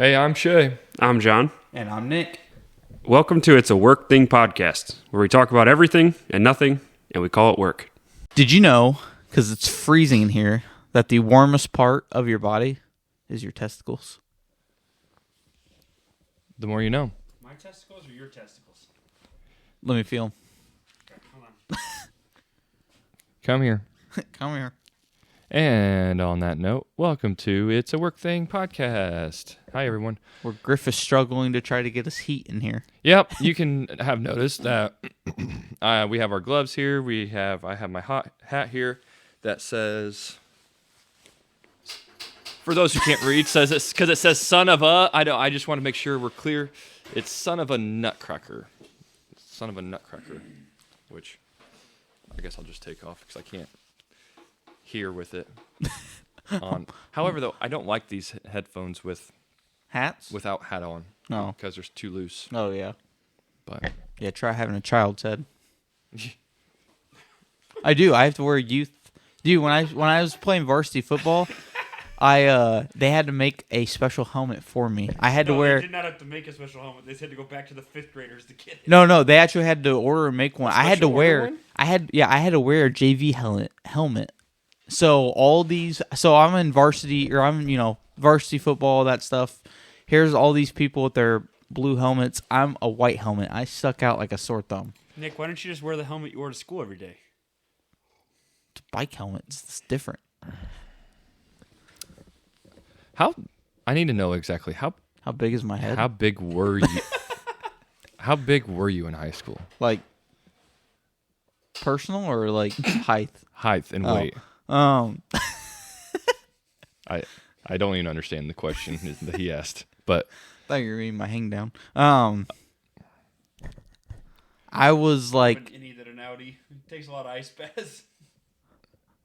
Hey, I'm Shay. I'm John. And I'm Nick. Welcome to It's a Work Thing podcast, where we talk about everything and nothing, and we call it work. Did you know, because it's freezing in here, that the warmest part of your body is your testicles? The more you know. My testicles or your testicles? Let me feel Okay, hold on. Come here. them. Come here. And on that note, welcome to It's a Work Thing podcast. Hi, everyone. Where Griff is struggling to try to get us heat in here. Yep, you can have noticed that we have our gloves here. I have my hot hat here that says, for those who can't read, says it because it says "son of a." I just want to make sure we're clear. It's "son of a nutcracker." Son of a nutcracker, which I guess I'll just take off because I can't hear with it on. However, though, I don't like these headphones Hats? without hat on. No. Because they're too loose. Oh, yeah. But Yeah, try having a child's head. I do. I have to wear youth. Dude, when I was playing varsity football, they had to make a special helmet for me. I had to wear. They did not have to make a special helmet. They just had to go back to the fifth graders to get it. No, they actually had to order and make one. I had to special order wear. one? I had to wear a JV helmet. So I'm in varsity, or I'm varsity football, all that stuff. Here's all these people with their blue helmets. I'm a white helmet. I stuck out like a sore thumb. Nick, why don't you just wear the helmet you wear to school every day? It's a bike helmet. It's different. I need to know exactly how Big is my head? big were you? How big were you in high school? Like personal or like height? Height and Oh. weight. Um, I don't even understand the question that he asked, but I thought you were reading my hang down. I was like, Any that an Audi. It takes a lot of ice baths.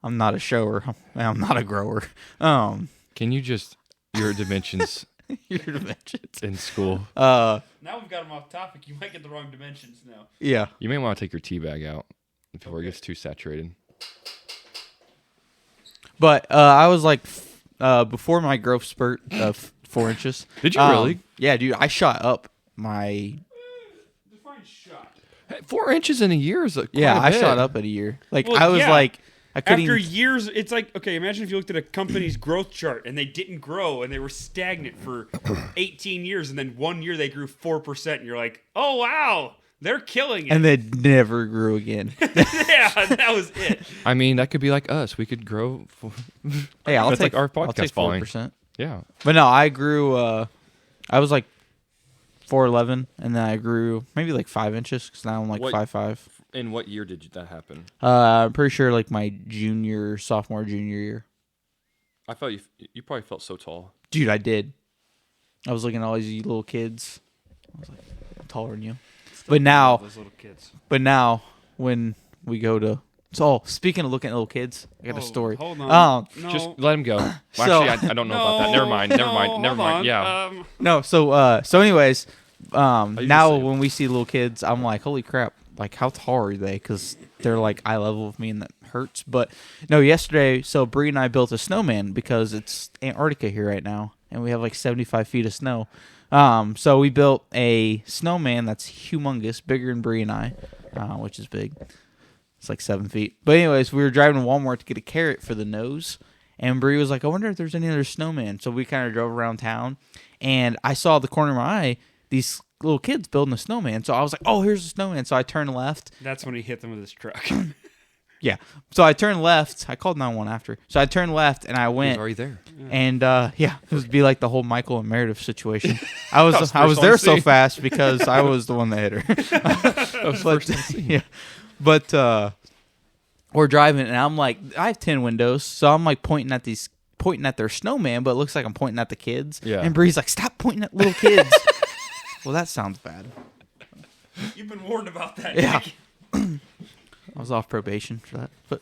I'm not a shower. I'm not a grower. can you just your dimensions Your dimensions. in school? Now we've got them off topic. You might get the wrong dimensions now. Yeah. You may want to take your tea bag out before it gets too saturated. But I was like, before my growth spurt of 4 inches. Did you really? Yeah, dude. I shot up my. Define shot. Hey, 4 inches in a year is quite Yeah, a I bit. shot up at a year. Like Well, I was yeah. like, I couldn't. After years, it's like, okay, imagine if you looked at a company's growth chart and they didn't grow and they were stagnant for 18 years and then 1 year they grew 4% and you're like, oh, wow, they're killing it. And they never grew again. Yeah, that was it. I mean, that could be like us. We could grow. Hey, I'll That's take like our I'll podcast take following. 4%. Yeah. But no, I grew. I was like 4'11", and then I grew maybe like 5 inches because now I'm like What- 5'5". In what year did that happen? I'm pretty sure like my sophomore, junior year. I felt you probably felt so tall. Dude, I did. I was looking at all these little kids. I was like, I'm taller than you. But now, Those little kids. when we go to, speaking of looking at little kids, I got a story. Hold on. No. Just let him go. Well, So- actually, I don't know about that. Never mind. Never mind. Yeah. No, so anyways, you now say it. when we see little kids, I'm like, holy crap, like how tall are they? Because they're like eye level with me, and that hurts. But no, yesterday, so Bree and I built a snowman because it's Antarctica here right now, and we have like 75 feet of snow. So we built a snowman that's humongous, bigger than Bree and I, which is big. It's like 7 feet. But anyways, we were driving to Walmart to get a carrot for the nose, and Bree was like, I wonder if there's any other snowman. So we kind of drove around town, and I saw the corner of my eye these little kids building a snowman. So I was like, oh, here's a snowman. So I turned left. That's when he hit them with his truck. Yeah. So I turned left. I called 911 after. So I turned left, and I He was went. already there. And yeah, it would be like the whole Michael and Meredith situation. I was was I was first on there the so scene. fast because I was the one that hit her. That was first on the scene. Yeah, but we're driving, and I'm like, I have 10 windows, so I'm like pointing at their snowman, but it looks like I'm pointing at the kids. Yeah. And Bree's like, stop pointing at little kids. Well, that sounds bad. You've been warned about that, Yeah. Nick. I was off probation for that, but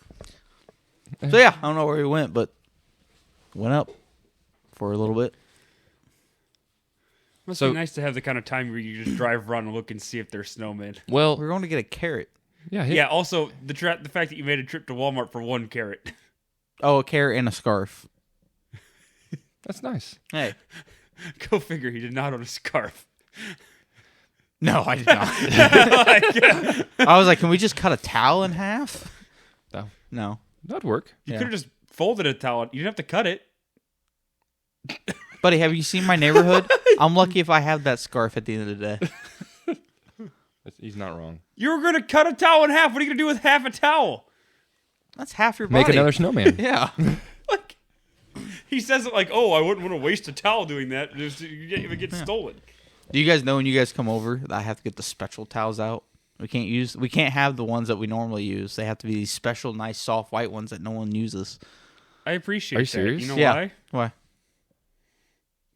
so yeah, I don't know where he went, but went up for a little bit. Must So- be nice to have the kind of time where you just drive around and look and see if there's snowmen. Well, We're going to get a carrot. yeah. Yeah, also, the fact that you made a trip to Walmart for one carrot. Oh, a carrot and a scarf. That's nice. Hey, Go figure. He did not own a scarf. No, I did not. Like, I was like, can we just cut a towel in half? No. No. That'd work. you Yeah. could have just folded a towel. You didn't have to cut it. Buddy, have you seen my neighborhood? I'm lucky if I have that scarf at the end of the day. He's not wrong. You were going to cut a towel in half. What are you going to do with half a towel? That's half your body. Make another snowman. Yeah. Like, he says it like, oh, I wouldn't want to waste a towel doing that. Just, you get, if it gets stolen. Do you guys know when you guys come over that I have to get the special towels out? We can't have the ones that we normally use. They have to be these special, nice, soft white ones that no one uses. I appreciate Are you that. serious? You know Yeah. why? Why?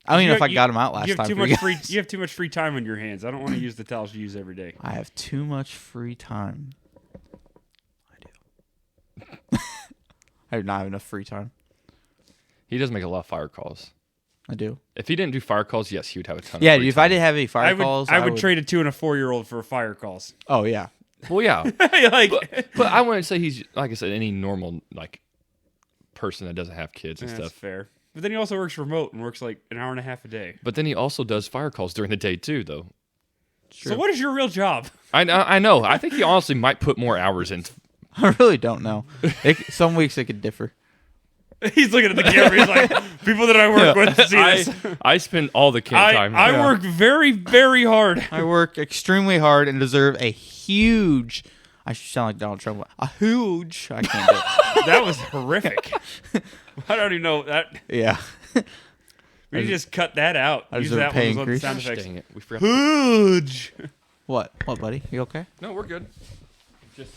I don't even know if I You- got them out last you have time. too for much you free. guys. You have too much free time on your hands. I don't want to use the towels you use every day. I have too much free time. I do. I do not have enough free time. He does make a lot of fire calls. I do. If he didn't do fire calls, yes, he would have a ton. Yeah, of free if time. I didn't have any fire calls, I would trade a 2 and a 4-year-old for a fire calls. Oh yeah. Well, yeah, Like, but I wouldn't say he's like I said any normal like person that doesn't have kids and that's stuff. fair. But then he also works remote and works like an hour and a half a day. But then he also does fire calls during the day too, though. So what is your real job? I know. I think he honestly might put more hours in. I really don't know. Some weeks it could differ. He's looking at the camera. He's like, people that I work with see this. I spend all the kid time. I work very, very hard. I work extremely hard and deserve a huge. I should sound like Donald Trump. A huge. I can't do it. That was horrific. I don't even know that. Yeah. We need to just cut that out. I Use deserve that pay one as one of the increase. sound Gosh, effects. dang it, we forgot. Huge. What? What, buddy? You okay? No, we're good. Just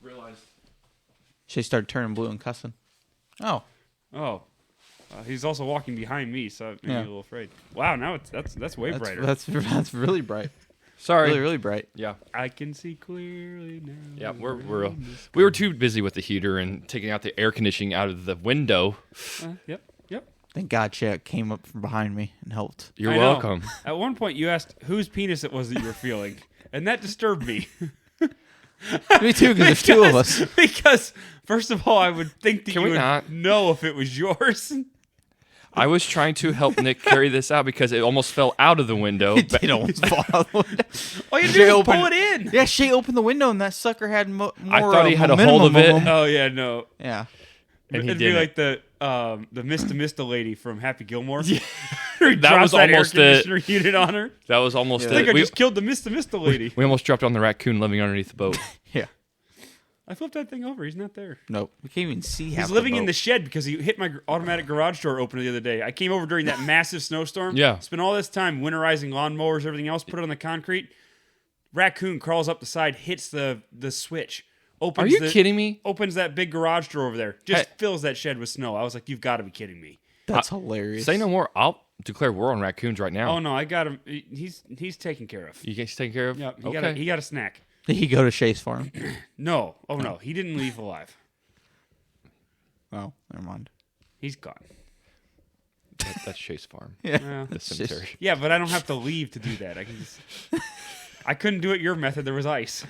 realized. She started turning blue and cussing. Oh. Oh, he's also walking behind me, so it made me Yeah. a little afraid. Wow, now that's way brighter. That's really bright. Sorry. Really, really bright. Yeah. I can see clearly now. Yeah, we were too busy with the heater and taking out the air conditioning out of the window. Yep. Thank God Chet came up from behind me and helped. You're I know. welcome. At one point, you asked whose penis it was that you were feeling, and that disturbed me. Me too, because there's two of us. Because first of all, I would think that Can you we would not? know if it was yours. I was trying to help Nick carry this out because it almost fell out of the window. It did almost fall out the window. All you Shay do is opened- pull it in. Yeah, Shay opened the window and that sucker had more. I thought he had a hold of momentum it. Oh yeah, no. Yeah. And he It'd be didn't. like the Mista lady from Happy Gilmore. Yeah. He That drops was that almost air it. conditioner unit on her. That was almost Yeah. I think it. I just killed the Mista lady. We almost dropped on the raccoon living underneath the boat. Yeah. I flipped that thing over. He's not there. Nope. We can't even see half He's living the in boat. the shed because he hit my automatic garage door opener the other day. I came over during that massive snowstorm. Yeah. Spent all this time winterizing lawnmowers, everything else, put it on the concrete. Raccoon crawls up the side, hits the switch. Opens Are you the- kidding me? Opens that big garage door over there. Just Hey. fills that shed with snow. I was like, you've got to be kidding me. That's hilarious. Say no more. I'll declare war on raccoons right now. Oh no, I got him. He's taken care of. You guys taken care of? Yep. Okay. He got a snack. Did he go to Shay's farm? No. Oh no, he didn't leave alive. Oh, never mind. He's gone. That's Chase Farm. Yeah. Well, The cemetery. yeah, but I don't have to leave to do that. I can just. I couldn't do it your method. There was ice.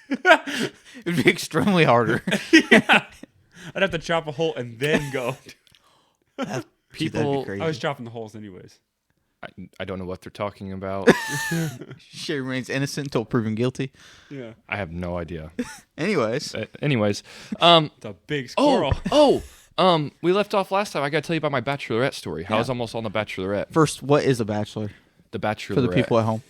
It'd be extremely harder. I'd have to chop a hole and then go. That'd People- be crazy. I was chopping the holes anyways. I don't know what they're talking about. Shay remains innocent until proven guilty. Yeah. I have no idea. Anyways, Anyways, It's a big squirrel. we left off last time. I got to tell you about my Bachelorette story. I was almost on the Bachelorette. first, what is a bachelor The Bachelorette. for the people at home?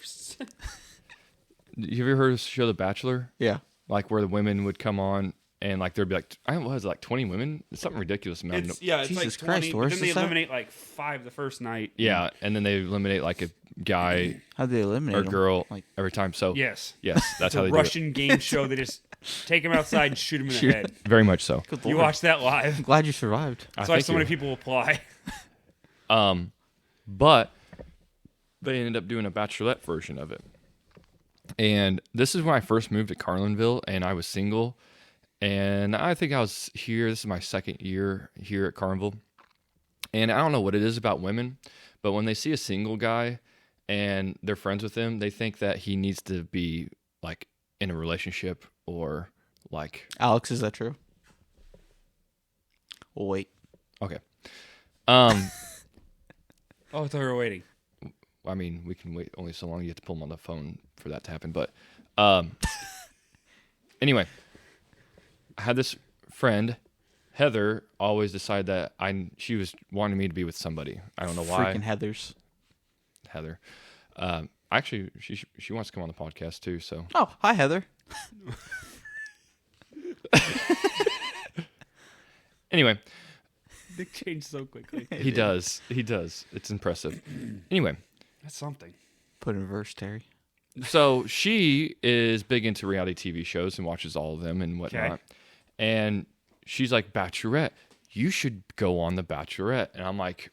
You ever heard of the show The Bachelor? Yeah. Like where the women would come on and like there'd be like I don't know, was it like 20 women? It's something ridiculous amount. It's like Jesus 20. Christ, But where's then they this at? eliminate like 5 the first night. Yeah, and then they eliminate like a guy How do they eliminate or them? girl Like, every time. So Yes. yes, that's It's how a they Russian game show. They just take him outside and shoot him in the Shoot. head. do it. Very much so. good You Lord. watch that live. I'm glad you survived. That's why so many people apply. But they ended up doing a Bachelorette version of it. And this is when I first moved to Carlinville and I was single. And I think I was here. This is my second year here at Carlinville. And I don't know what it is about women, but when they see a single guy and they're friends with him, they think that he needs to be like in a relationship or like, Alex, is that true? We'll wait. okay. Oh, I thought we were waiting. I mean, we can wait only so long. You have to pull him on the phone for that to happen. But anyway, I had this friend, Heather, always decide that she was wanting me to be with somebody. I don't know why. Freaking Heathers. Heather. Actually, she wants to come on the podcast too. So Oh, hi, Heather. anyway, Nick changed so quickly. he does. He does. It's impressive. Anyway, That's something. Put in verse, Terry. so she is big into reality TV shows and watches all of them and whatnot. Okay. And she's like, Bachelorette, you should go on The Bachelorette. And I'm like,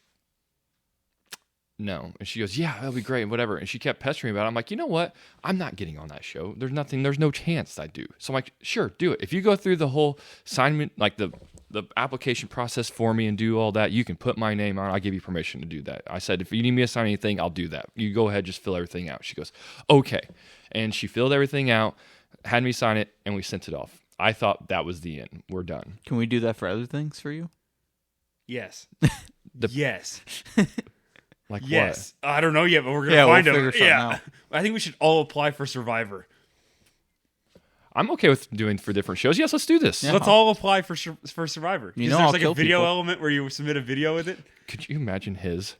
no. And she goes, yeah, that'll be great, whatever. And she kept pestering me about it. I'm like, you know what? I'm not getting on that show. There's no chance I do. So I'm like, sure, do it. If you go through the whole assignment, like the application process for me and do all that, you can put my name on. I'll give you permission to do that. I said, if you need me to sign anything, I'll do that. You go ahead, just fill everything out. She goes, okay. And she filled everything out, had me sign it, and we sent it off. I thought that was the end. We're done. Can we do that for other things for you? Yes. The- yes. Like Yes. I don't know yet, but we're gonna Yeah, we'll find figure them. something Yeah. out. I think we should all apply for Survivor. what? I'm okay with doing for different shows. Yes, let's do this. Yeah. Let's all apply for Survivor. You 'Cause know there's I'll like kill a video people. element where you submit a video with it. Could you imagine his?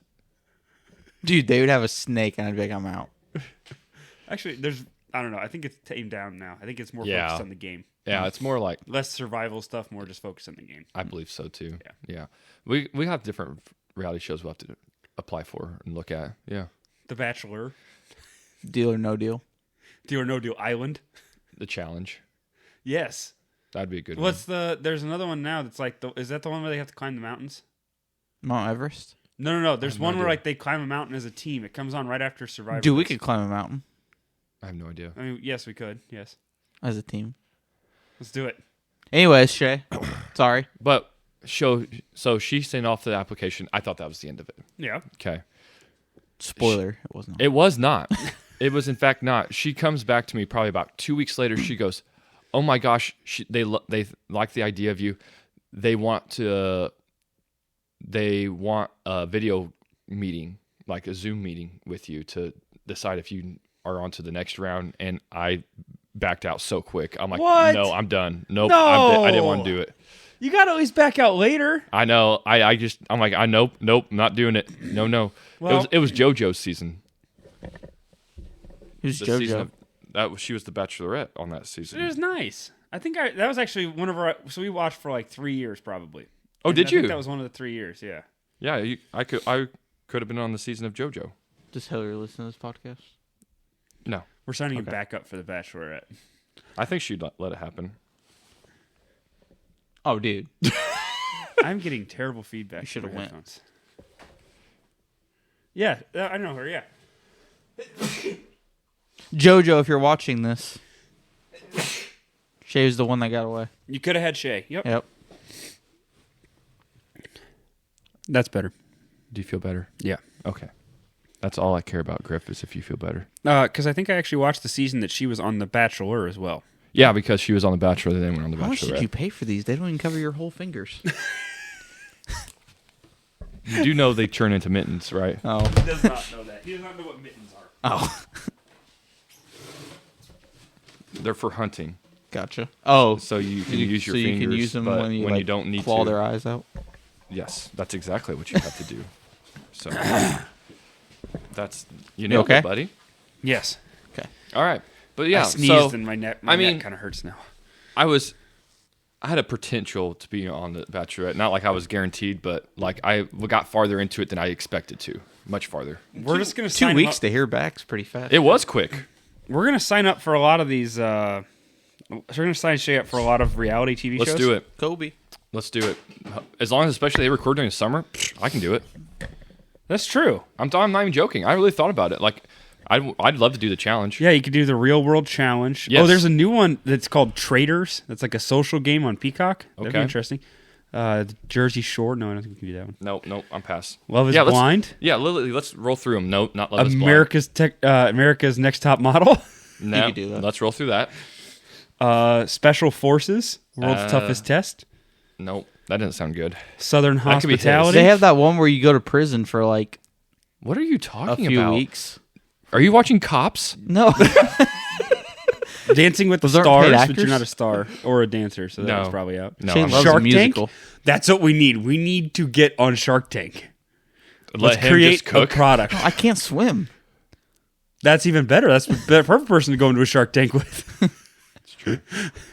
Dude, they would have a snake, and I'd be like, I'm out. Actually, I don't know. I think it's tamed down now. I think it's more Yeah. focused on the game. Yeah, it's more like, Less survival stuff, more just focused on the game. I believe so too. Yeah. Yeah. We have different reality shows we'll have to apply for and look at. Yeah. The Bachelor, Deal or no deal? Deal or No Deal Island. The challenge. Yes. That'd be a good There's another one now that's like, is that the one where they have to climb the mountains? Mount Everest? No. There's have no one where idea. like they climb a mountain as a team. It comes on right after Survivor. Dude, we does. could climb a mountain one. I have no idea. I mean, yes, we could. Yes. as a team. Let's do it. Anyways, Shay, sorry. But so she sent off the application. I thought that was the end of it. Yeah. Okay. Spoiler, it wasn't. It was not. It was in fact not. She comes back to me probably about 2 weeks later. She goes, "Oh my gosh, they like the idea of you. They want a video meeting, like a Zoom meeting with you to decide if you are on to the next round." And I backed out so quick. I'm like, What? no, I'm done. Nope, No. I didn't want to do it. You got to always back out later. I know. I'm like, nope, not doing it. No. Well- it was JoJo's season. Who's The season JoJo? of, she was the Bachelorette on that It season. was nice. I think that was actually one of our. So we watched for like 3 years probably. Oh, And did I you? think that was one of the 3 years. Yeah. Yeah, I could have been on the season of JoJo. Does Hillary listen to this podcast? No, We're signing you Okay. back up for the Bachelorette. I think she'd let it happen. Oh, dude. I'm getting terrible feedback. You should've from my went. headphones. Yeah, I know her. Yeah. JoJo, if you're watching this, Shay was the one that got away. You could have had Shay. Yep. Yep. That's better. Do you feel better? Yeah. Okay. That's all I care about, Griff, is if you feel better. Because I think I actually watched the season that she was on The Bachelor as well. Yeah, because she was on The Bachelor, then went on The How much did Bachelorette. you pay for these? They don't even cover your whole fingers. You do know they turn into mittens, right? Oh. He does not know that. He does not know what mittens are. Oh. They're for hunting, Gotcha. Oh. so you can use your so fingers. you can use them but when you, like, don't need claw to. their eyes out. Yes, that's exactly what you have to do. So that's You know, okay? buddy. Yes. Okay. All right, but yeah, I sneezed so and my neck. I mean- neck kind of hurts now. I had a potential to be on the Bachelorette. Not like I was guaranteed, but like I got farther into it than I expected to. Much farther. We're just gonna 2 sign weeks Up. to hear back's pretty fast. It was quick. We're gonna sign up for a lot of these. We're gonna sign Shay up for a lot of reality TV Let's shows. do it. Kobe. Let's do it. As long as, especially they record during the summer, I can do it. That's true. I'm not even joking. I really thought about it. Like, I'd love to do the challenge. Yeah, you could do the Real World Challenge. Yes. Oh, there's a new one that's called Traders. That's like a social game on Peacock. That'd be Okay. interesting. The Jersey Shore. No, I don't think we can do that one. Nope, I'm past. Love is Yeah, let's- Blind. Yeah, Lily, let's roll through them. No, not Love is Blind. America's Next Top Model. No, could do that. let's roll through that. Special Forces. World's Toughest Test. Nope, that doesn't sound good. Southern That could be his. Hospitality. They have that one where you go to prison for like What are you A talking few about? weeks. Are you watching Cops? No. Dancing with the Those aren't paid Stars, but actors? you're not a star or a dancer, so that No. was probably out. No, Shane I'm loves Shark a musical. Tank? That's what we need. We need to get on Shark Tank. Let Let's him create just cook. a product. I can't swim. That's even better. That's the perfect person to go into a Shark Tank with. It's true.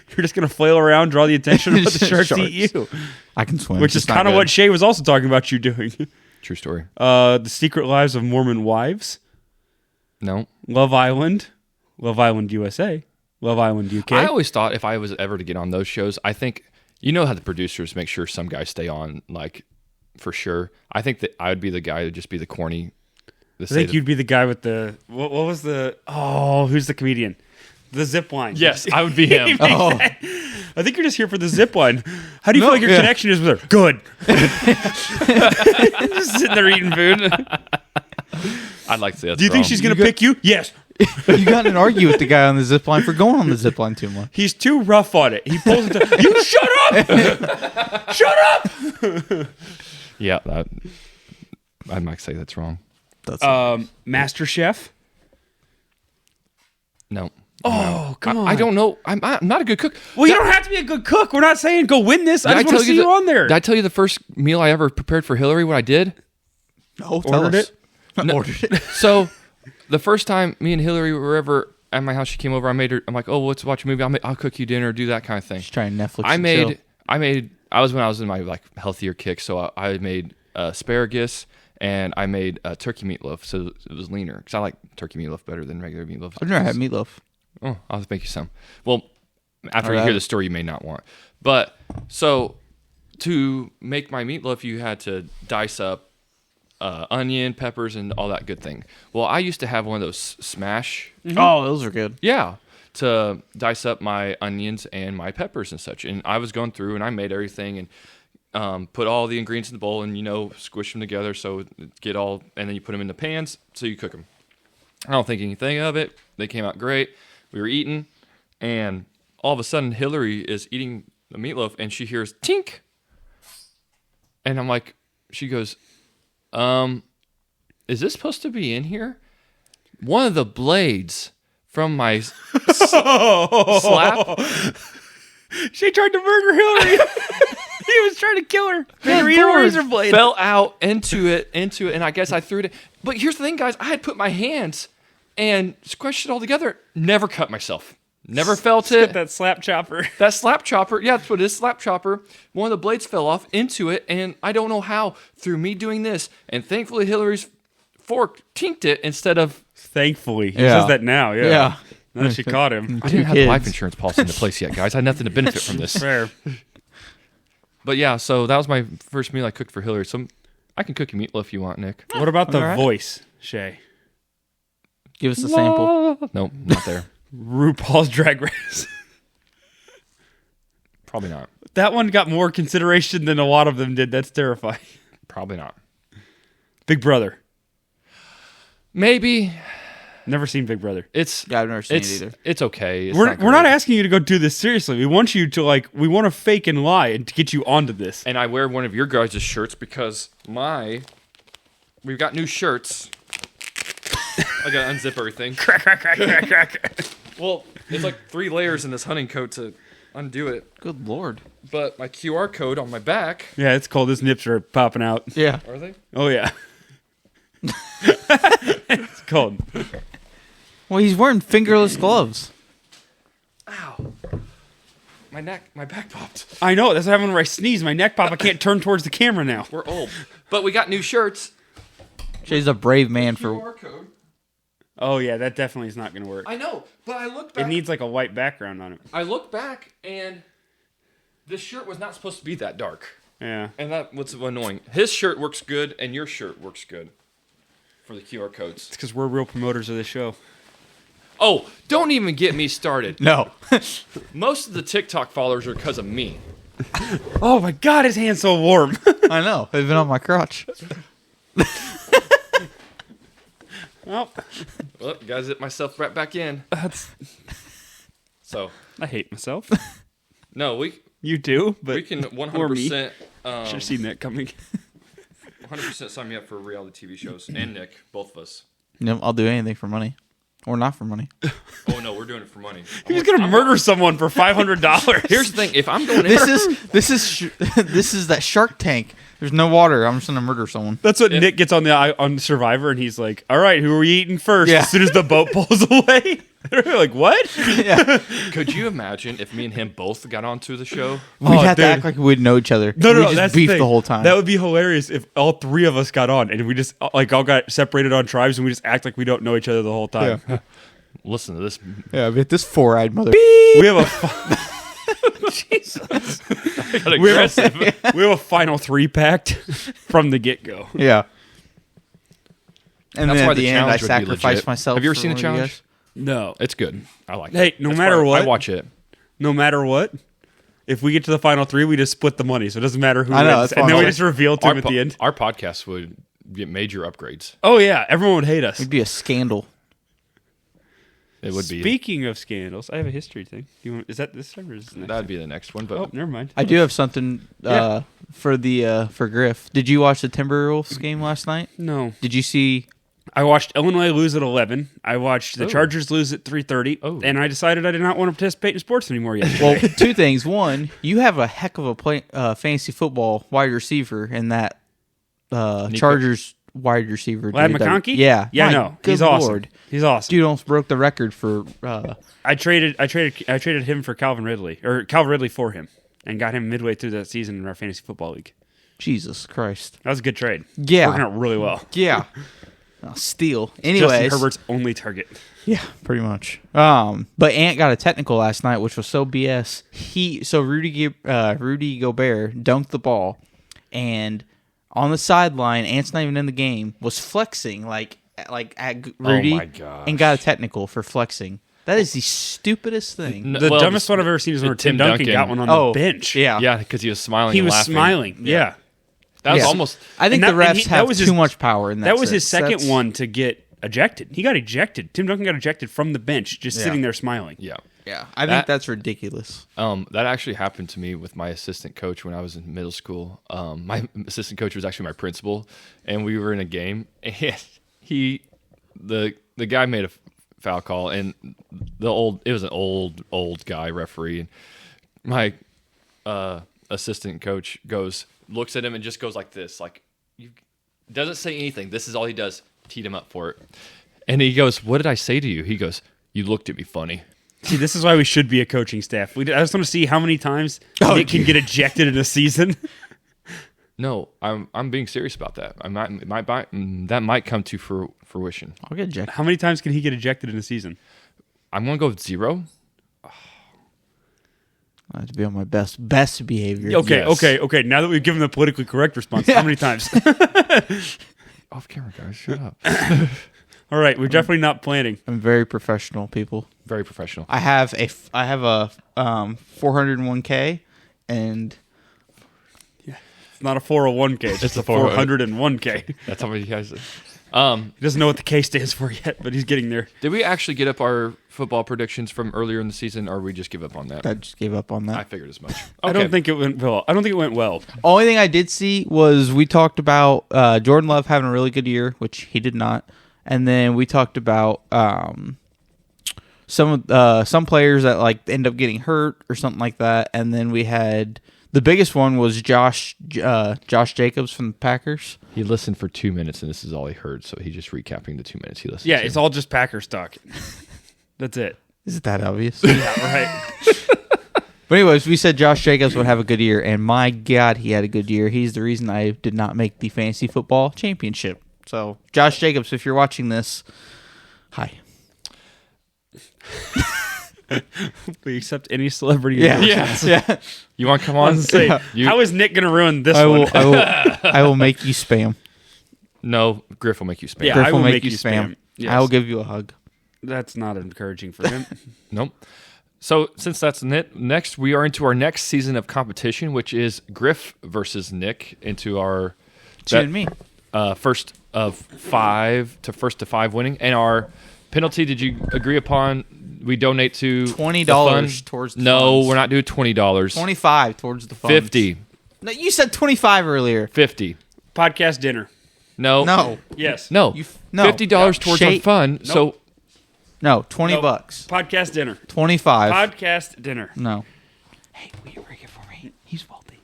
You're just going to flail around, draw the attention, and let the sharks eat you. I can swim. Which is It's not kind of good. what Shay was also talking about you doing. True story. The Secret Lives of Mormon Wives, No. Love Island USA, Love Island UK. I always thought if I was ever to get on those shows, I think you know how the producers make sure some guys stay on, like for sure. I think that I would be the guy to just be the corny. I think you'd be the guy with the what was the who's the comedian? The zip line. Yes, I would be him. Oh, I think you're just here for the zip line. How do you feel like your yeah. connection is with her? Good. Just sitting there eating food. I'd like to say that's Do you think wrong. she's gonna pick you? Yes. you got in an argument with the guy on the zip line for going on the zip line too much. He's too rough on it. He pulls it. You shut up! Shut up! Yeah, I might say that's wrong. That's Master Chef. No. Oh, come on. I don't know. I'm not a good cook. Well, you don't have to be a good cook. We're not saying go win this. I Did just want to see you on there. Did I tell you the first meal I ever prepared for Hillary? What I did? no, tell Ordered us. it? Ordered it. So, the first time me and Hillary were ever at my house, she came over. I made her. I'm like, oh, let's watch a movie. I'll cook you dinner, do that kind of thing. Just trying Netflix. I and made. chill. I was when I was in my like healthier kick, so I made asparagus and I made turkey meatloaf, so it was leaner because I like turkey meatloaf better than regular meatloaf. I've never had meatloaf. Oh, I'll make you some. Well, after you Alright. hear the story, you may not want. But so to make my meatloaf, you had to dice up onion, peppers, and all that good thing. Well, I used to have one of those smash. Oh, those are good. Yeah, to dice up my onions and my peppers and such. And I was going through and I made everything and put all the ingredients in the bowl and squish them together so it get all, and then you put them in the pans so you cook them. I don't think anything of it. They came out great. We were eating, and all of a sudden Hillary is eating the meatloaf and she hears tink, and I'm like, she goes, is this supposed to be in here? One of the blades from my slap She tried to murder Hillary. He was trying to kill her. Made her eat a razor blade. fell out into it, and I guess I threw it. But here's the thing, guys. I had put my hands and squished it all together. Never cut myself. Never felt it. That slap chopper. That slap chopper, yeah, that's what it is, slap chopper. One of the blades fell off into it, and I don't know how, through me doing this, and thankfully Hillary's fork tinked it instead of... Thankfully. He Yeah. says that now, yeah. Yeah. Now that she caught him. I didn't have the kids. life insurance policy into place yet, guys. I had nothing to benefit from this. Fair. But yeah, so that was my first meal I cooked for Hillary. So I can cook you meatloaf if you want, Nick. What about the All right. voice, Shay? Give us a sample. Nope, not there. RuPaul's Drag Race. Probably not. That one got more consideration than a lot of them did. That's terrifying. Probably not. Big Brother. Maybe Never seen Big Brother. it's Yeah, I've never seen it's it either. it's okay. It's We're not not great. asking you to go do this seriously. We want you to we want to fake and lie and to get you onto this. And I wear one of your guys' shirts because we've got new shirts. I gotta unzip everything. Crack, crack, crack, crack, crack. Well, it's like 3 layers in this hunting coat to undo it. Good lord. But my QR code on my back. Yeah, it's cold. His nips are popping out. Yeah. Are they? Oh, yeah. It's cold. Well, he's wearing fingerless gloves. Ow. My back popped. I know. That's what happened when I sneeze. My neck pop. I can't turn towards the camera now. We're old. But we got new shirts. She's a brave man for. QR code. Oh, yeah. That definitely is not going to work. I know, but I looked It back. needs like a white background on it. I looked back, and this shirt was not supposed to be that dark. Yeah. And that's what's annoying. His shirt works good, and your shirt works good for the QR codes. It's because we're real promoters of this show. Oh, don't even get me started. No. Most of the TikTok followers are because of me. Oh, my God. His hand's so warm. I know. They've been on my crotch. Well, Well, gotta zip myself right back in. So, I hate myself. no, we You do, but can or me. 100%. Should have seen that coming. 100% sign me up for reality TV shows. And Nick, both of us. No, I'll do anything for money, or not for money. Oh no, we're doing it for money. He's gonna murder someone for $500. Here's the thing: if I'm going in, This is that Shark Tank. There's no water. I'm just gonna murder someone. That's what Nick gets on Survivor, and he's like, "All right, who are we eating first?" Yeah. As soon as the boat pulls away, they're like, "What?" Yeah, could you imagine if me and him both got onto the show? we'd Oh, have to dude. act like we'd know each other. No, We'd just that's beef thing. the whole time. That would be hilarious if all three of us got on and we just like all got separated on tribes and we just act like we don't know each other the whole time. Yeah. Listen to this. Yeah, but this four-eyed mother. We have a Jesus. Got We have aggressive. we have a final 3 pact from the get go. Yeah. And That's then why at the the end, I challenge would be sacrificed legit. myself. Have you ever for seen the one of you challenge? guys. No, It's good. I like it. Hey, no That's matter why I what- watch it. no matter what. If we get to the final 3, we just split the money, so it doesn't matter who I know, wins. that's And then fine. we just reveal to him at the end. Our podcast would get major upgrades. Oh yeah, everyone would hate us. It'd be a scandal. It would be. Speaking of scandals, I have a history thing. Is that this time or is this next? That'd be the next one. But Oh, never mind. I do have something Yeah. for Griff. Did you watch the Timberwolves game last night? No, Did you see? I watched Illinois lose at 11. I watched the Oh. Chargers lose at 3:30, Oh. and I decided I did not want to participate in sports anymore yet. Well, two things. One, you have a heck of a fantasy football wide receiver in that Chargers wide receiver. Lad dude, that- McConkey? Yeah. yeah, My no, good he's awesome. Lord. He's awesome. Dude almost broke the record for. I traded him for Calvin Ridley, or Calvin Ridley for him, and got him midway through that season in our fantasy football league. Jesus Christ. That was a good trade. Yeah. Working out really well. Yeah. Steal. Justin Anyways. Herbert's only target. Yeah, pretty much. But Ant got a technical last night, which was so BS. Rudy Gobert dunked the ball, and on the sideline, Ant's not even in the game, was flexing like at Rudy, my gosh. and got a technical for flexing. That is the stupidest thing. The dumbest one I've ever seen is when Tim Duncan got one on the bench. Yeah, Yeah, because he was smiling. He and was laughing. smiling. Yeah. That was Yeah. almost. I think And the that- and refs he- that have was too his- much power in that. That was his sense. second That's- one to get ejected. He got ejected. Tim Duncan got ejected from the bench, just sitting there smiling. Yeah. Yeah, I think That- that's ridiculous. That actually happened to me with my assistant coach when I was in middle school. My assistant coach was actually my principal, and we were in a game, and the guy made a foul call, and it was an old guy referee, and my assistant coach looks at him and just goes like this, doesn't say anything. This is all he does. Teed him up for it, and he goes, "What did I say to you?" He goes, "You looked at me funny." See, this is why we should be a coaching staff. I just want to see how many times Nick can get ejected in a season. No, I'm being serious about that. That might come to fruition. I'll get ejected. How many times can he get ejected in a season? I'm gonna go with 0. I have to be on my best behavior. Okay, Yes. okay. Now that we've given the politically correct response, how many times? Off camera, guys. Shut up. All right, we're definitely not planning. I'm very professional, people. Very professional. I have a 401k, and It's not a 401k. It's just a 401k. That's how many guys. He doesn't know what the K stands for yet, but he's getting there. Did we actually get up our football predictions from earlier in the season, or we just give up on that? I just gave up on I that. figured as much. I don't think it went well. Only thing I did see was we talked about Jordan Love having a really good year, which he did not, and then we talked about some players that end up getting hurt or something like that, and then we had the biggest one was Josh Jacobs from the Packers. He listened for 2 minutes, and this is all he heard. So he's just recapping the 2 minutes he listened. Yeah, to. it's all just Packers talk. That's it. Is it that obvious? Yeah, right. But anyways, we said Josh Jacobs would have a good year, and my God, he had a good year. He's the reason I did not make the fantasy football championship. So, Josh Jacobs, if you're watching this, hi. We accept any celebrity. Yeah, endorsements. yeah. You want to come I on? was gonna say, You- how is Nick going to ruin this I one? will, I will make you spam. No, Griff will make you spam. Yeah. Griff I will will make make you you spam. spam. Yes. I will give you a hug. That's not encouraging for him. Nope. So since that's it, next we are into our next season of competition, which is Griff versus Nick into our You and me. first to five winning. And our penalty, did you agree upon? We donate to $20 the fund? towards the No, funds. we're not doing $20. 25 towards the funds. 50. No, you said 25 earlier. 50. Podcast dinner. No. No. Yes. No. No. $50 towards our Shake- fun. So No, $20. Podcast dinner. 25. Podcast dinner. No. Hey, will you break it for me? He's wealthy.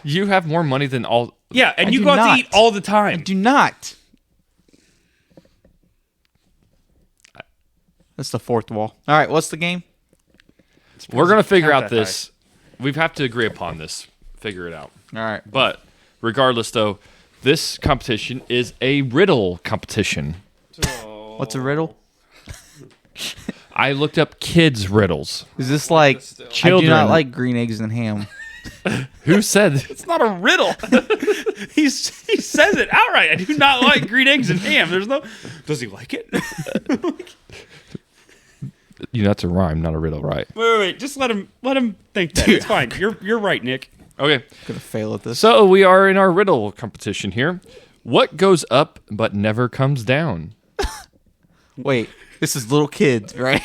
you have more money than all. Yeah, and I you do go out not. to eat all the time. Do not. That's the fourth wall. All right, what's the game? We're going to figure Count out that this. We have to agree upon this. Figure it out. All right. But regardless, though, this competition is a riddle competition. What's a riddle? I looked up kids' riddles. Is this like I do Children. not like green eggs and ham? Who said? It's not a riddle. he says it outright. I do not like green eggs and ham. There's no. Does he like it? You know, that's a rhyme, not a riddle, right? Wait. Just let him think that. Dude. It's fine. You're right, Nick. Okay. Gonna fail at this. So we are in our riddle competition here. What goes up but never comes down? Wait, this is little kids, right?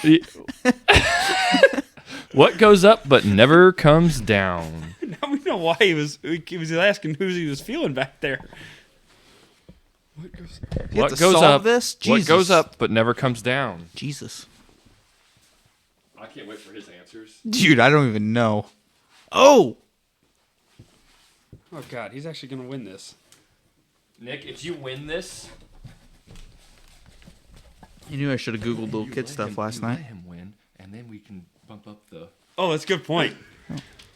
What goes up but never comes down? Now we know why he was asking who he was feeling back there. You What have to goes solve up? this? What Jesus. goes up but never comes down? Jesus. I can't wait for his answers. Dude, I don't even know. Oh! Oh God, he's actually gonna win this. Nick, if you win this, You knew I should have Googled little kid stuff last night. Let him win, and then we can bump up the. Oh, that's a good point.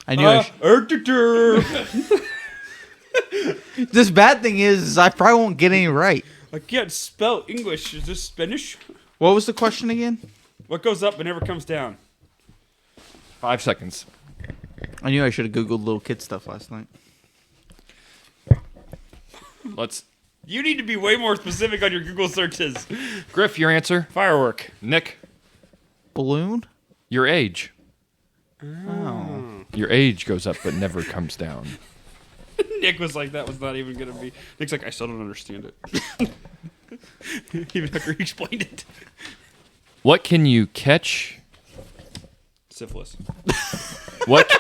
I knew I This bad thing is I probably won't get any right. I can't spell English. Is this Spanish? What was the question again? What goes up but never comes down? 5 seconds. I knew I should have Googled little kid stuff last night. Let's. You need to be way more specific on your Google searches. Griff, your answer. Firework. Nick, Balloon? your age. Oh. Your age goes up but never comes down. Nick was like, that was not even gonna be. Nick's like, I still don't understand it. Even after he explained it. What can you catch? Syphilis. What?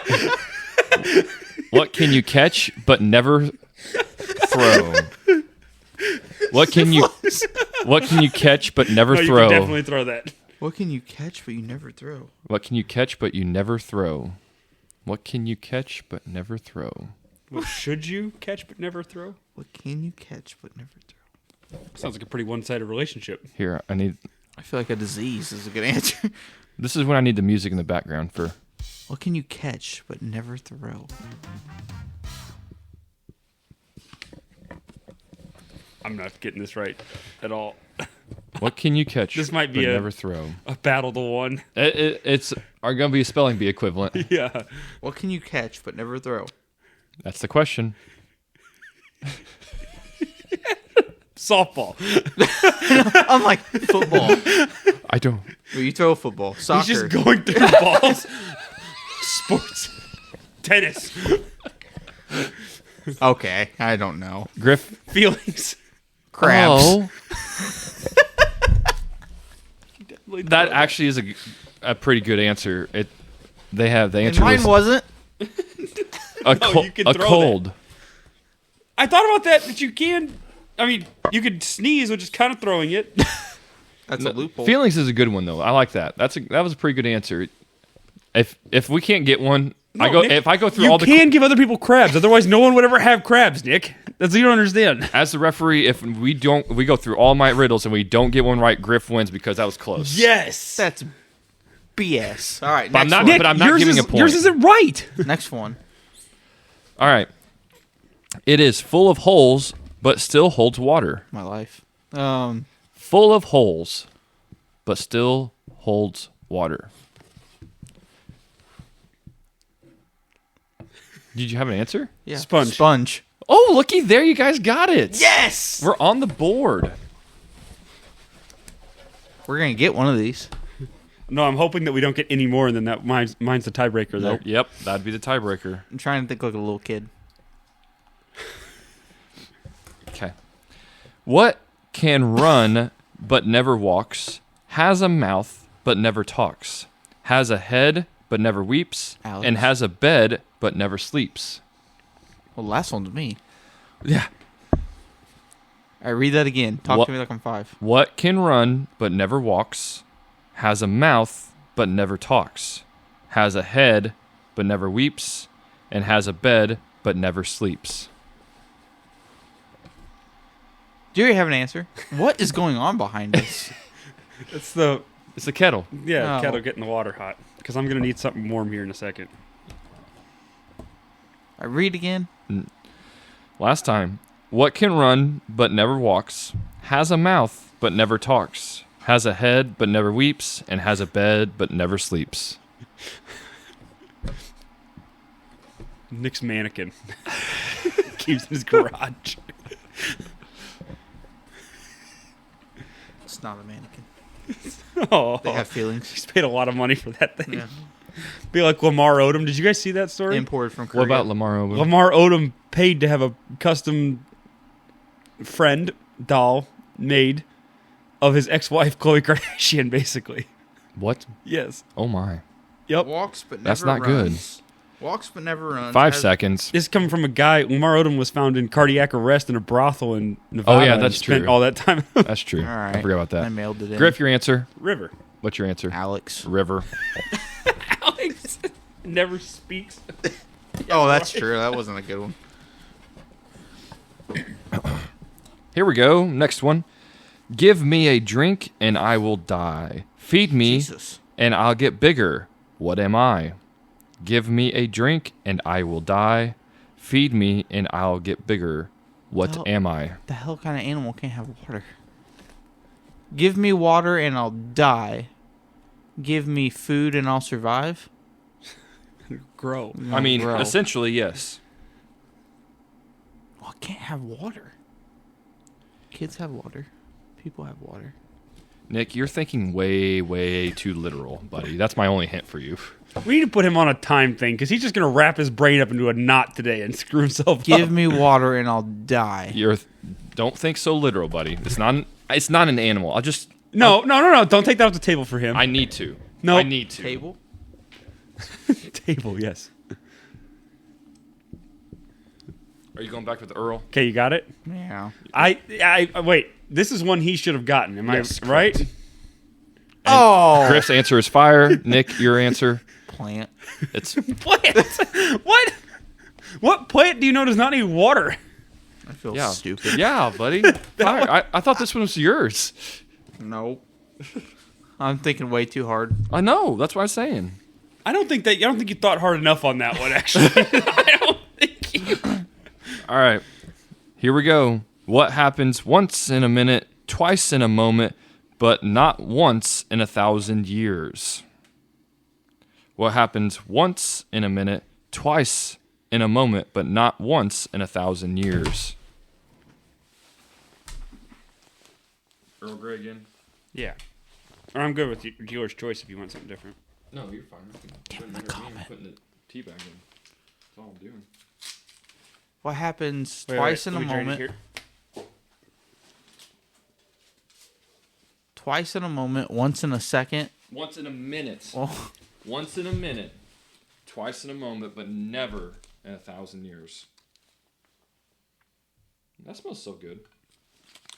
What can you catch but never throw? What can you? What can you catch but never No, you throw? can definitely throw that. What can you catch but you never throw? What can you catch but you never throw? What can you catch but never throw? What should you catch but never throw? What can you catch but never throw? Sounds like a pretty one-sided relationship. Here, I need. I feel like a disease is a good answer. This is when I need the music in the background for. What can you catch but never throw? I'm not getting this right at all. What can you catch? This might be but a- never throw. A battle to one. It's are going to be a spelling bee equivalent. Yeah. What can you catch but never throw? That's the question. Softball. I'm like football. I don't. Well, you throw a football. Soccer. He's just going through balls. Sports. Tennis. Okay, I don't know. Griff. Feelings. Crabs. Oh, that actually is a pretty good answer. The And answer mine was wasn't. you can a throw cold. I thought about that you can. I mean, you could sneeze, which is kind of throwing it. That's a loophole. Feelings is a good one though. I like that. That was a pretty good answer. If we can't get one, No, Nick, if I go through you all the can give other people crabs. Otherwise, no one would ever have crabs, Nick. That's you don't understand. as the referee, if we go through all my riddles and we don't get one right, Griff wins because that was close. Yes. That's BS. All right, But I'm next not- one. Nick, but I'm not yours giving is, a point. Yours isn't right. Next one. All right. It is full of holes, but still holds water. My life. Full of holes, but still holds water. Did you have an answer? Yeah. Sponge. Sponge. Oh, looky there, you guys got it. Yes. We're on the board. We're gonna get one of these. No, I'm hoping that we don't get any more, and then that mine's the tiebreaker. There. Yep, that'd be the tiebreaker. I'm trying to think like a little kid. Okay. What can run but never walks, has a mouth but never talks, has a head but never weeps, Alex. and has a bed but never sleeps? Well, the last one's me. Yeah. I read that again. Talk What- to me like I'm 5. What can run but never walks, has a mouth but never talks, has a head but never weeps, and has a bed but never sleeps? Do you have an answer? What is going on behind us? It's the It's a kettle. Oh. kettle getting the water hot because I'm gonna need something warm here in a second. I read again. Last time. What can run but never walks, has a mouth but never talks, has a head but never weeps, and has a bed but never sleeps? Nick's mannequin keeps in his garage. It's not a mannequin. Oh, They have feelings. he's paid a lot of money for that thing. Yeah. Be like Lamar Odom. Did you guys see that story? Imported from Korea. What about Lamar Odom? Lamar Odom paid to have a custom friend doll made of his ex-wife Khloe Kardashian, basically. What? Yes. Oh my. Yep. Walks but never That's not good. runs. Walks but never runs. 5 Has- seconds. This is coming from a guy. Lamar Odom was found in cardiac arrest in a brothel in Nevada. Oh, yeah, and that's spent true. all that time. That's true. All right. I forgot about I that. mailed it in. Griff, your answer. River. What's your answer? Alex. River. Alex never speaks. Oh, that's true. That wasn't a good one. Here we go. Next one. Give me a drink and I will die. Feed me Jesus. and I'll get bigger. What am I? Give me a drink and I will die. Feed me and I'll get bigger. What Oh. am I? The hell kind of animal can't have water? Give me water and I'll die. Give me food and I'll survive. Grow. No, I mean, bro. essentially, yes. Well, I can't have water. Kids have water. People have water. Nick, you're thinking way, way too literal, buddy. That's my only hint for you. We need to put him on a time thing because he's just going to wrap his brain up into a knot today and screw himself Give up. me water and I'll die. Don't think so literal, buddy. It's not an animal. No. Don't take that off the table for him. I need to. No. I need to. Table? Table, yes. Are you going back with Earl? Okay, you got it? Yeah. I wait. This is one he should have gotten. Am Yes, I right? correct. Oh! Griff's answer is fire. Nick, your answer? Plant. It's Plant? What? What plant do you know does not need water? I feel yeah, stupid. Yeah, buddy. Fire. I thought this one was yours. Nope. I'm thinking way too hard. I know. That's what I'm saying. I don't think you thought hard enough on that one. Actually, I don't think you. All right. Here we go. What happens once in a minute, twice in a moment, but not once in 1,000 years? What happens once in a minute, twice in a moment, but not once in 1,000 years? Earl Grey again? Yeah. Or I'm good with dealer's choice if you want something different. No, you're fine. Give him the comment. Putting the tea bag in. That's all I'm doing. What happens Wait, twice wait, in a let me drain it moment? here. Twice in a moment, once in a second. Once in a minute. Oh, Once in a minute. Twice in a moment, but never in 1,000 years. That smells so good.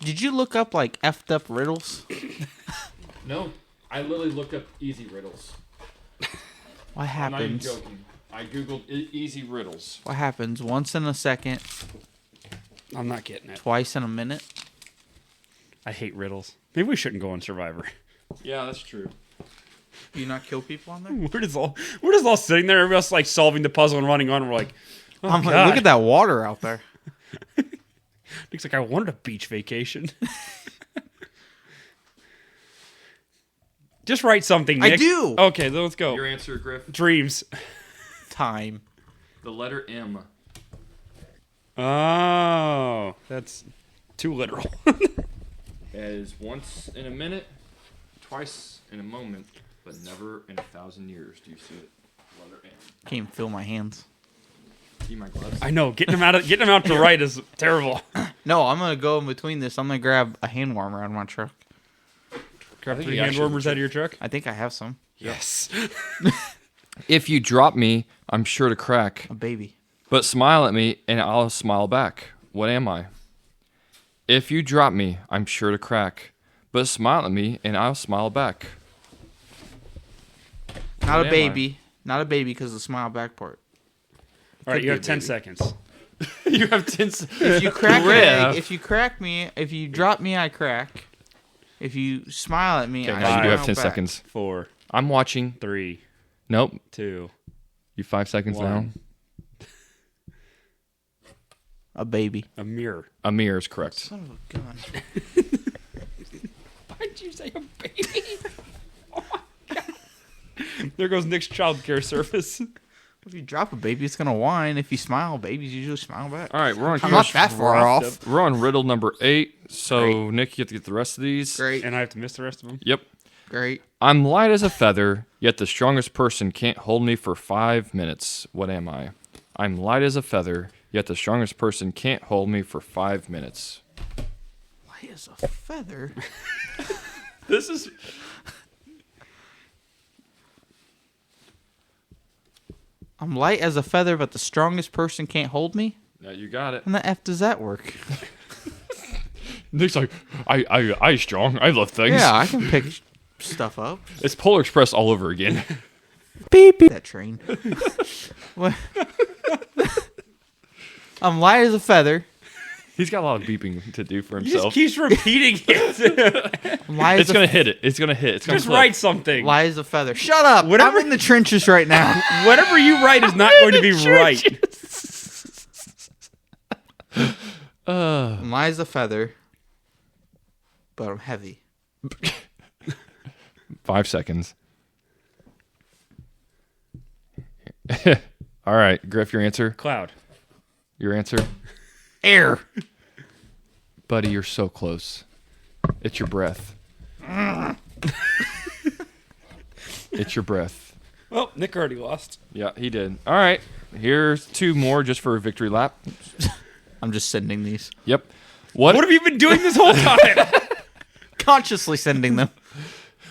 did you look up like effed up riddles? No, I literally looked up easy riddles. What I'm not even happens? joking. I googled easy riddles. What happens once in a second, I'm not getting it. twice in a minute? I hate riddles. Maybe we shouldn't go on Survivor. Yeah, that's true. Do you not kill people on there? We're just all sitting there, everybody else like solving the puzzle and running on. We're like, oh, I'm like, God. look at that water out there. Looks like I wanted a beach vacation. Just write something, I Nick. do. Okay, then let's go. Your answer, Griff? Dreams. Time. The letter M. Oh, that's too literal. As once in a minute, twice in a moment, but never in 1,000 years. Do you see it? Letter M. Can't even feel my hands. See my gloves? I know. Getting them out to write is terrible. No, I'm gonna go in between this. I'm gonna grab a hand warmer out of my truck. Grab think 3 you hand actually- warmers out of your truck. I think I have some. Yes. If you drop me, I'm sure to crack. A baby. But smile at me, and I'll smile back. What am I? If you drop me, I'm sure to crack. But smile at me, and I'll smile back. Not What a am baby. Not a baby because of the smile back part. All right, Could you be have a 10 baby. seconds. You have 10 If you crack Griff. me, if you crack me, if you drop me, I crack. If you smile at me, Okay, I you do have smile 10 back. seconds. 4, I'm watching. 3, Nope. 2. You 5 seconds now. 1. A baby. A mirror. Amir is correct. Son of a gun. Why'd you say a baby? Oh my god. There goes Nick's child care service. If you drop a baby, it's gonna whine. If you smile, babies usually smile back. All right, we're on I'm not question- that far off. We're on riddle number 8. So, Nick, you have to get the rest of these. Great, And I have to miss the rest of them? Yep. great. I'm light as a feather, yet the strongest person can't hold me for 5 minutes. What am I? I'm light as a feather, yet the strongest person can't hold me for 5 minutes. Light as a feather. This is. I'm light as a feather, but the strongest person can't hold me. Yeah, you got it. How the f does that work? Nick's like, I strong. I love things. Yeah, I can pick stuff up. It's Polar Express all over again. Beep beep. That train. What? I'm light as a feather. He's got a lot of beeping to do for He just himself. keeps repeating it. I'm light It's as gonna hit it. It's gonna hit. It's gonna Just click. write something. light as a feather. Shut up. Whatever- I'm in the trenches right now. Whatever you write is not going to be right. I'm light as a feather, but I'm heavy. 5 seconds. All right, Griff, your answer. Cloud. Your answer. Air. Buddy, you're so close. It's your breath. It's your breath. Well, Nick already lost. Yeah, he did. All right. Here's 2 more just for a victory lap. I'm just sending these. Yep. What What have you been doing this whole time? Consciously sending them.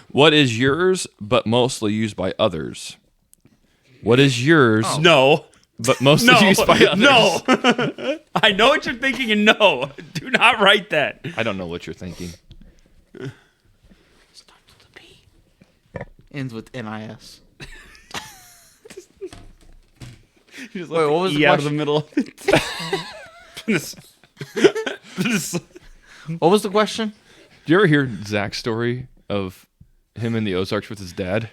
What is yours but mostly used by others? What is yours No. but mostly No. used by others? No. I know what you're thinking, and no. Do not write that. I don't know what you're thinking. Starts with a P. Ends with NIS. You just Wait, what was the out of the question? middle of it. This- this- What was the question? Do you ever hear Zach's story of him in the Ozarks with his dad?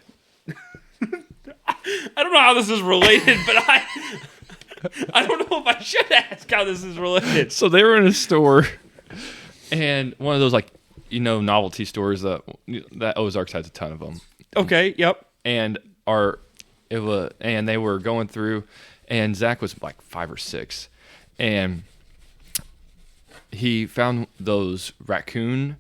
I don't know how this is related, but I don't know if I should ask how this is related. So they were in a store, and one of those novelty stores that Ozarks has a ton of them, Okay, yep. and they were going through, and Zach was like 5 or 6, and he found those raccoon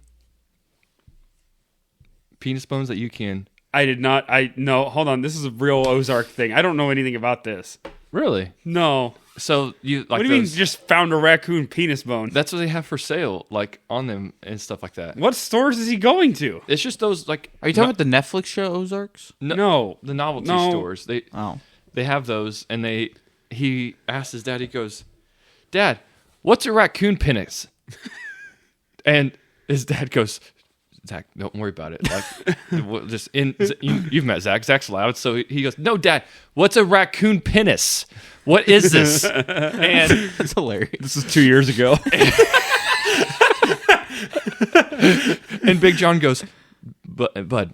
penis bones that you can. I did not. No, hold on. This is a real Ozark thing. I don't know anything about this. Really? No. So you like What do you mean those- just found a raccoon penis bone? That's what they have for sale, like on them and stuff like that. What stores is he going to? It's just those like. Are you talking about the Netflix show Ozarks? No. the novelty No. stores? Oh. They have those, and he asked his dad. He goes, "Dad, what's a raccoon penis?" And his dad goes, "Zach, don't worry about it. Like, you've met Zach. Zach's loud, so he goes, "No, Dad, what's a raccoon penis? What is this?" And That's hilarious. This is 2 years ago. and Big John goes, "Bud,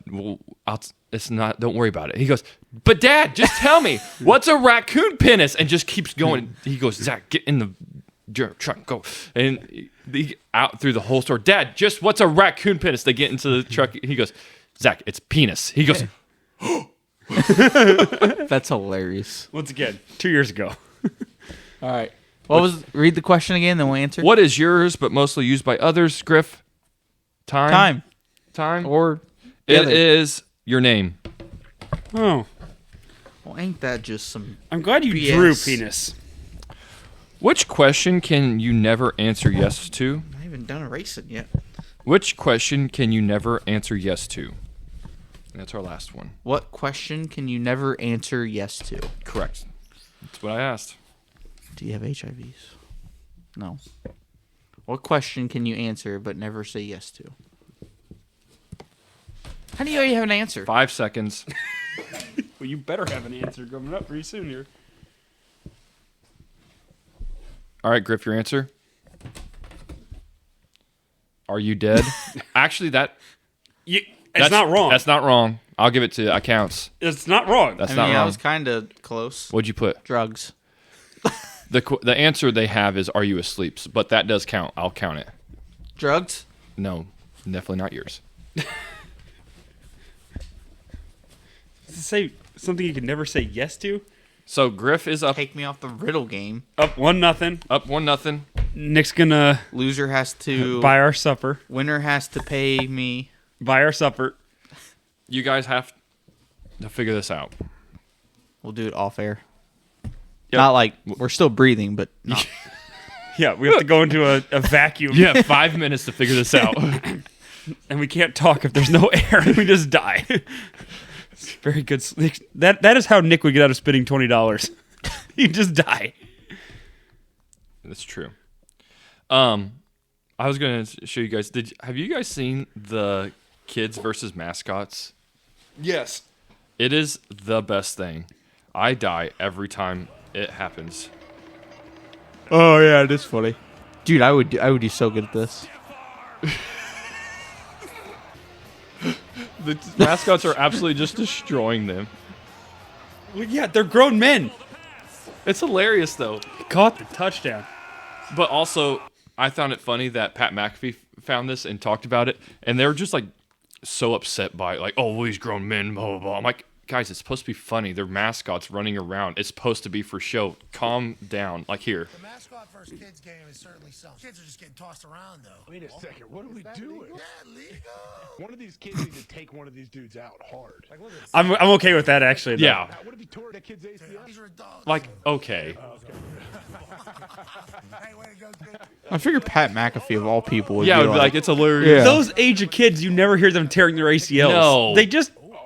it's not. Don't worry about it." He goes, "But Dad, just tell me what's a raccoon penis," and just keeps going. He goes, "Zach, get in the truck, go." And he out through the whole store. "Dad, just what's a raccoon penis?" They get into the truck. He goes, "Zach, it's penis." He goes, That's hilarious. Once again, 2 years ago. All right. Read the question again, then we'll answer. "What is yours but mostly used by others?" Griff. Time. Or It other. is your name. Oh. well, ain't that just some I'm glad you BS. drew penis. Which question can you never answer yes to? I haven't even done a racing yet. Which question can you never answer yes to? And that's our last one. What question can you never answer yes to? Correct. That's what I asked. Do you have HIVs? No. What question can you answer but never say yes to? How do you already have an answer? 5 seconds. Well, you better have an answer coming up pretty soon here. All right, Griff, your answer. Are you dead? Actually, It's that's not wrong. That's not wrong. I'll give it to you. That counts. It's not wrong. That's I not mean, I wrong. was kind of close. What'd you put? Drugs. The answer they have is "Are you asleep?" But that does count. I'll count it. Drugs? No, definitely not yours. Does it say something you can never say yes to? So Griff is up Take me off the riddle game. Up 1-0. up 1-0. Nick's gonna Loser has to... buy our supper. Winner has to pay me... Buy our supper. You guys have to figure this out. We'll do it off air. Yep. Not like... We're still breathing, but not... Yeah, we have to go into a vacuum. You have 5 minutes to figure this out. And we can't talk if there's no air. We just die. It's very good. That is how Nick would get out of spending $20. He'd just die. That's true. I was gonna show you guys. Have you guys seen the kids versus mascots? Yes. It is the best thing. I die every time it happens. Oh, yeah, it is funny. Dude, I would do so good at this. The mascots are absolutely just destroying them. Well, yeah, they're grown men. It's hilarious though. He caught the touchdown. But also, I found it funny that Pat McAfee found this and talked about it, and they were just like so upset by it, like, oh, well, these grown men, blah blah blah. I'm like, guys, it's supposed to be funny. They're mascots running around. It's supposed to be for show. Calm down. Like here. The mascot versus kids game is certainly something. Kids are just getting tossed around, though. Wait a second, what are we doing? Yeah, legal. One of these kids need to take one of these dudes out hard. Like, look at this. I'm okay with that, actually. though. Yeah. What if he tore that kid's ACL? These are adults. Like, okay. Hey, way to go, kid. I figure Pat McAfee, of all people, would Yeah, be it would be like, it's hilarious. Yeah. Those age of kids, you never hear them tearing their ACLs. No.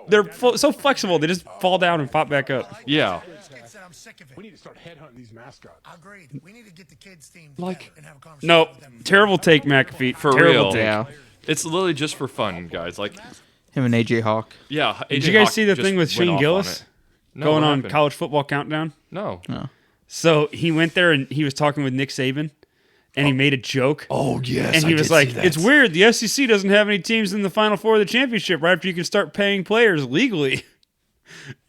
They're so flexible. They just fall down and pop back up. Yeah. This kid said I'm sick of it. We need to start headhunting these mascots. Agreed. We need to get the kids team Like- together and have a conversation No, with them. terrible take, McAfee. For terrible real. Take. Yeah. It's literally just for fun, guys. Like, Him and AJ Hawk. yeah. Did AJ you guys Hawk see the just thing with went Shane off on Gillis it. No, going what on happened? College Football Countdown? No. So he went there and he was talking with Nick Saban, and he made a joke. Oh yes. And he was like, "It's weird. The SEC doesn't have any teams in the Final Four of the championship right after you can start paying players legally."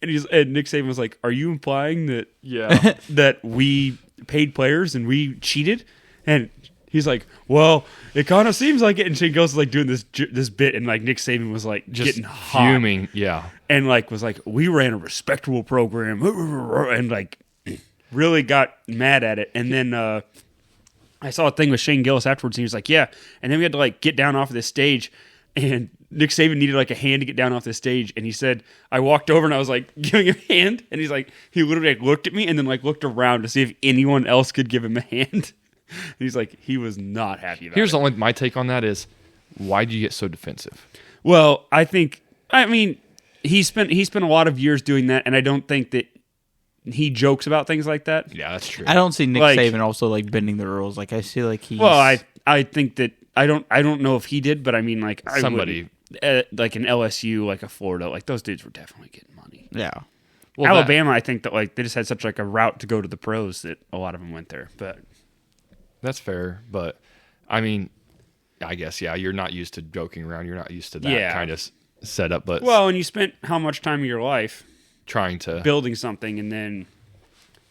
And Nick Saban was like, "Are you implying that Yeah. that we paid players and we cheated?" And he's like, "Well, it kind of seems like it." And Shane Gillis is like doing this bit, and like Nick Saban was like Just getting hot fuming. Yeah. and like was like, "We ran a respectable program," and like really got mad at it. And then I saw a thing with Shane Gillis afterwards, and he was like, "Yeah." And then we had to like get down off of this stage, and Nick Saban needed like a hand to get down off the stage, and he said, I walked over and I was like giving him a hand, and he's like, he literally like looked at me and then like looked around to see if anyone else could give him a hand. And he's like, he was not happy about Here's it. only my take on that is, why do you get so defensive? Well, I mean, he spent a lot of years doing that, and I don't think that he jokes about things like that. Yeah, that's true. I don't see Nick Like- Saban also like bending the rules. Like I see like he's Well, I think that I don't know if he did, but I mean like I Somebody. wouldn't. Like an LSU, like a Florida, like those dudes were definitely getting money. yeah. Well, Alabama, I think that like they just had such like a route to go to the pros that a lot of them went there. But that's fair, but I mean, I guess yeah, you're not used to joking around. You're not used to that Yeah. kind of setup. But well, and you spent how much time of your life trying to building something, and then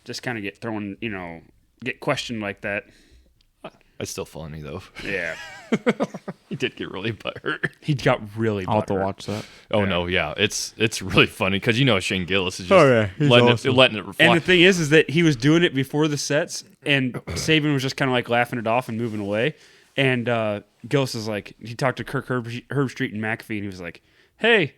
just kind of get thrown, get questioned like that. it's still funny though. Yeah, He did get really butthurt. he got really. I'll have to butthurt. watch that. Oh no, yeah, it's really funny because Shane Gillis is just Oh, yeah, he's letting awesome. it letting it And fly. the thing is that he was doing it before the sets, and Saban was just kind of like laughing it off and moving away. And Gillis is like, he talked to Kirk Herbstreit and McAfee, and he was like, "Hey,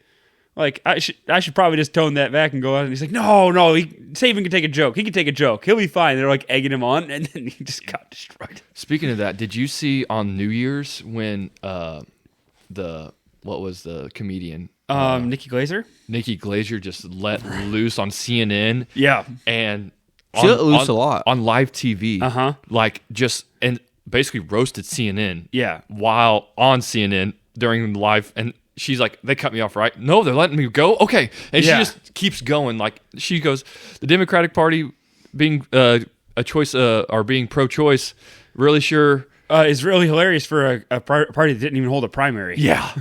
like I should probably just tone that back and go out." And he's like, "No, Saban can take a joke. He can take a joke. He'll be fine." They're like egging him on, and then he just got destroyed. Speaking of that, did you see on New Year's when what was the comedian Nikki Glazer. Nikki Glazer just let loose on CNN? Yeah, And She let loose a lot. on live TV. Uh-huh. Like just and basically roasted CNN. Yeah. While on CNN during the live, and she's like, they cut me off, right? No, they're letting me go. Okay, and Yeah. she just keeps going. Like she goes, the Democratic Party being a choice or being pro-choice, really sure. It's really hilarious for a party that didn't even hold a primary. Yeah,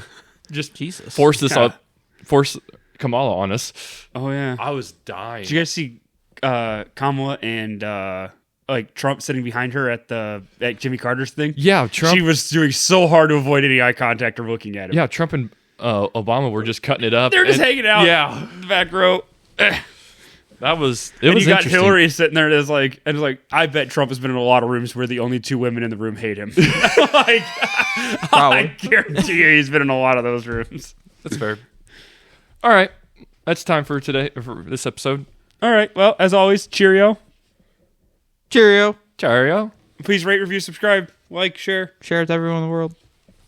just Jesus. force Yeah. force Kamala on us. Oh yeah. I was dying. Did you guys see Kamala and like Trump sitting behind her at Jimmy Carter's thing? Yeah, Trump. She was doing so hard to avoid any eye contact or looking at him. Yeah, Trump and Obama were just cutting it up. They're just and- hanging out. Yeah, in the back row. that was. It And was you got interesting. Hillary sitting there and it's like, I bet Trump has been in a lot of rooms where the only two women in the room hate him. Like, I guarantee you he's been in a lot of those rooms. That's fair. All right, that's time for today for this episode. All right. Well, as always, cheerio. Cheerio. Cheerio. Please rate, review, subscribe, like, share. Share it to everyone in the world.